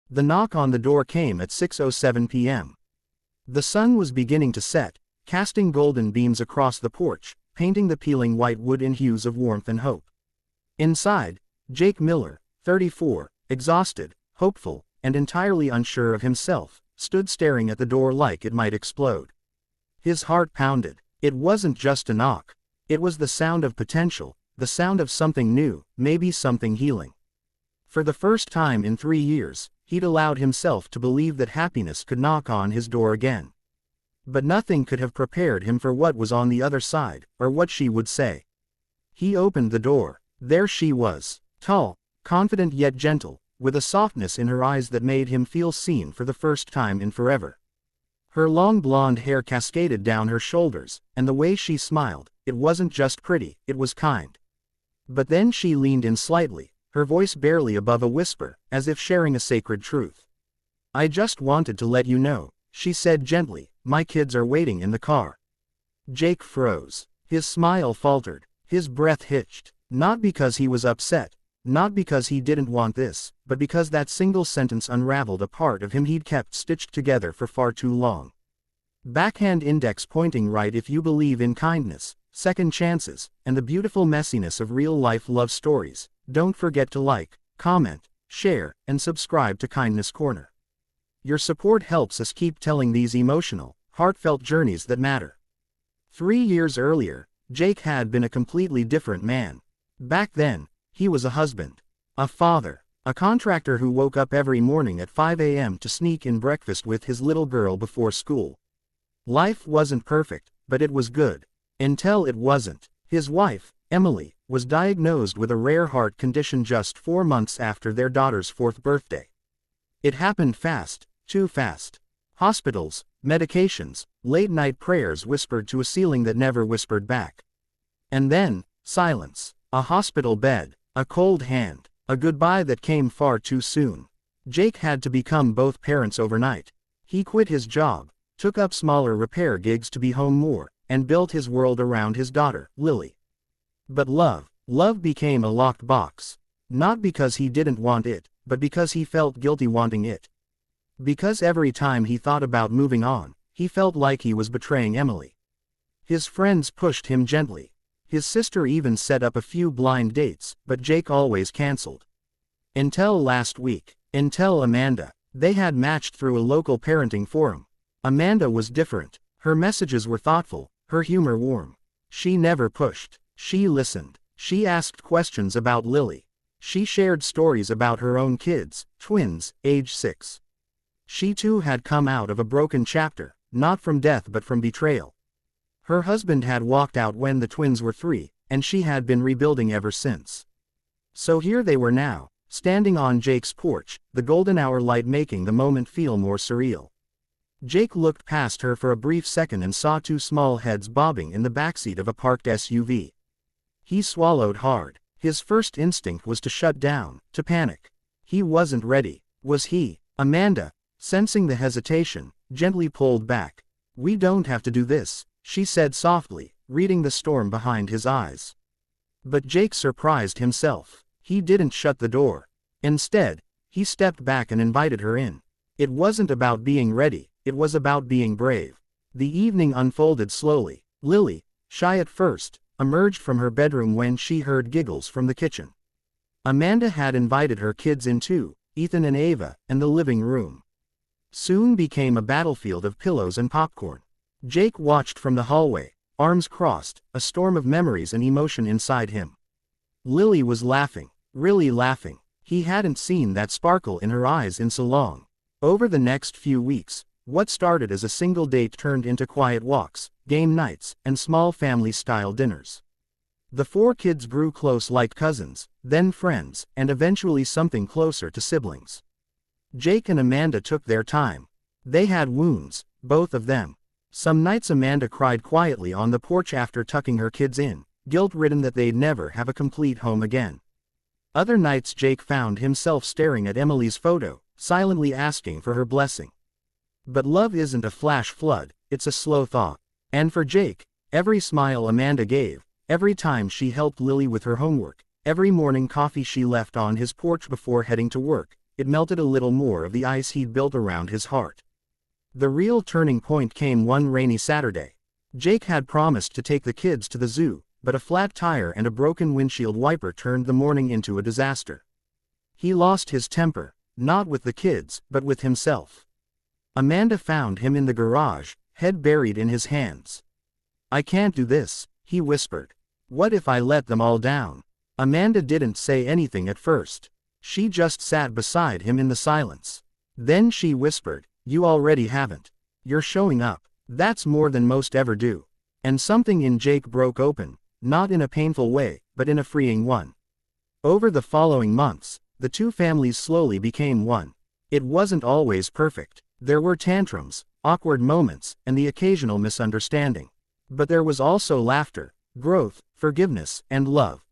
The knock on the door came at 6:07 p.m. The sun was beginning to set, casting golden beams across the porch, painting the peeling white wood in hues of warmth and hope. Inside, Jake Miller, 34, exhausted, hopeful, and entirely unsure of himself, stood staring at the door like it might explode. His heart pounded. It wasn't just a knock. It was the sound of potential, the sound of something new, maybe something healing. For the first time in 3 years, he'd allowed himself to believe that happiness could knock on his door again. But nothing could have prepared him for what was on the other side, or what she would say. He opened the door. There she was, tall, confident yet gentle, with a softness in her eyes that made him feel seen for the first time in forever. Her long blonde hair cascaded down her shoulders, and the way she smiled, it wasn't just pretty, it was kind. But then she leaned in slightly, her voice barely above a whisper, as if sharing a sacred truth. "I just wanted to let you know," she said gently, "my kids are waiting in the car." Jake froze. His smile faltered. His breath hitched. Not because he was upset, not because he didn't want this, but because that single sentence unraveled a part of him he'd kept stitched together for far too long. Backhand index pointing right. If you believe in kindness, second chances, and the beautiful messiness of real-life love stories, don't forget to like, comment, share, and subscribe to Kindness Corner. Your support helps us keep telling these emotional, heartfelt journeys that matter. 3 years earlier, Jake had been a completely different man. Back then, he was a husband, a father, a contractor who woke up every morning at 5 a.m. to sneak in breakfast with his little girl before school. Life wasn't perfect, but it was good. Until it wasn't. His wife, Emily, was diagnosed with a rare heart condition just 4 months after their daughter's 4th birthday. It happened fast, too fast. Hospitals, medications, late-night prayers whispered to a ceiling that never whispered back. And then, silence. A hospital bed, a cold hand, a goodbye that came far too soon. Jake had to become both parents overnight. He quit his job, took up smaller repair gigs to be home more, and built his world around his daughter, Lily. But love became a locked box. Not because he didn't want it, but because he felt guilty wanting it. Because every time he thought about moving on, he felt like he was betraying Emily. His friends pushed him gently. His sister even set up a few blind dates, but Jake always canceled. Until last week. Until Amanda. They had matched through a local parenting forum. Amanda was different. Her messages were thoughtful, her humor warm. She never pushed. She listened. She asked questions about Lily. She shared stories about her own kids, twins, age 6. She too had come out of a broken chapter, not from death but from betrayal. Her husband had walked out when the twins were 3, and she had been rebuilding ever since. So here they were now, standing on Jake's porch, the golden hour light making the moment feel more surreal. Jake looked past her for a brief second and saw 2 small heads bobbing in the backseat of a parked SUV. He swallowed hard. His first instinct was to shut down, to panic. He wasn't ready, was he? Amanda, sensing the hesitation, gently pulled back. "We don't have to do this," she said softly, reading the storm behind his eyes. But Jake surprised himself. He didn't shut the door. Instead, he stepped back and invited her in. It wasn't about being ready, it was about being brave. The evening unfolded slowly. Lily, shy at first, emerged from her bedroom when she heard giggles from the kitchen. Amanda had invited her kids in too, Ethan and Ava, and the living room soon became a battlefield of pillows and popcorn. Jake watched from the hallway, arms crossed, a storm of memories and emotion inside him. Lily was laughing, really laughing. He hadn't seen that sparkle in her eyes in so long. Over the next few weeks, what started as a single date turned into quiet walks, game nights, and small family-style dinners. The 4 kids grew close like cousins, then friends, and eventually something closer to siblings. Jake and Amanda took their time. They had wounds, both of them. Some nights Amanda cried quietly on the porch after tucking her kids in, guilt-ridden that they'd never have a complete home again. Other nights Jake found himself staring at Emily's photo, silently asking for her blessing. But love isn't a flash flood, it's a slow thaw. And for Jake, every smile Amanda gave, every time she helped Lily with her homework, every morning coffee she left on his porch before heading to work, it melted a little more of the ice he'd built around his heart. The real turning point came one rainy Saturday. Jake had promised to take the kids to the zoo, but a flat tire and a broken windshield wiper turned the morning into a disaster. He lost his temper, not with the kids, but with himself. Amanda found him in the garage, head buried in his hands. "I can't do this," he whispered. "What if I let them all down?" Amanda didn't say anything at first. She just sat beside him in the silence. Then she whispered, "You already haven't. You're showing up. That's more than most ever do." And something in Jake broke open, not in a painful way, but in a freeing one. Over the following months, the two families slowly became one. It wasn't always perfect. There were tantrums, awkward moments, and the occasional misunderstanding. But there was also laughter, growth, forgiveness, and love.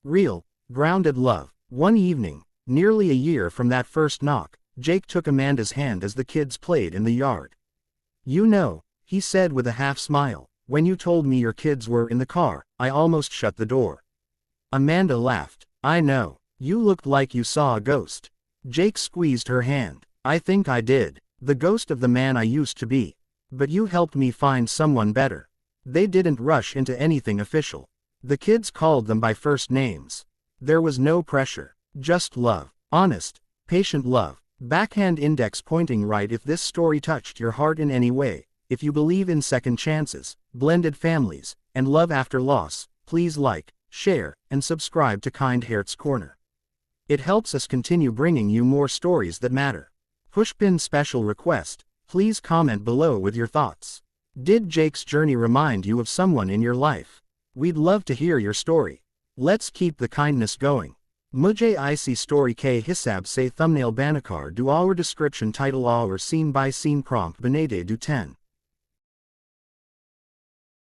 Real, grounded love. One evening, nearly a year from that first knock, Jake took Amanda's hand as the kids played in the yard. "You know," he said with a half-smile, "when you told me your kids were in the car, I almost shut the door." Amanda laughed. "I know. You looked like you saw a ghost." Jake squeezed her hand. "I think I did. The ghost of the man I used to be. But you helped me find someone better." They didn't rush into anything official. The kids called them by first names. There was no pressure. Just love. Honest, patient love. Backhand index pointing right. If this story touched your heart in any way, if you believe in second chances, blended families, and love after loss, please like, share, and subscribe to Kind Hearts Corner. It helps us continue bringing you more stories that matter. Pushpin special request, please comment below with your thoughts. Did Jake's journey remind you of someone in your life? We'd love to hear your story. Let's keep the kindness going. Mujhe isi story ke hisab se thumbnail banakar do our description title our scene by scene prompt banade do 10.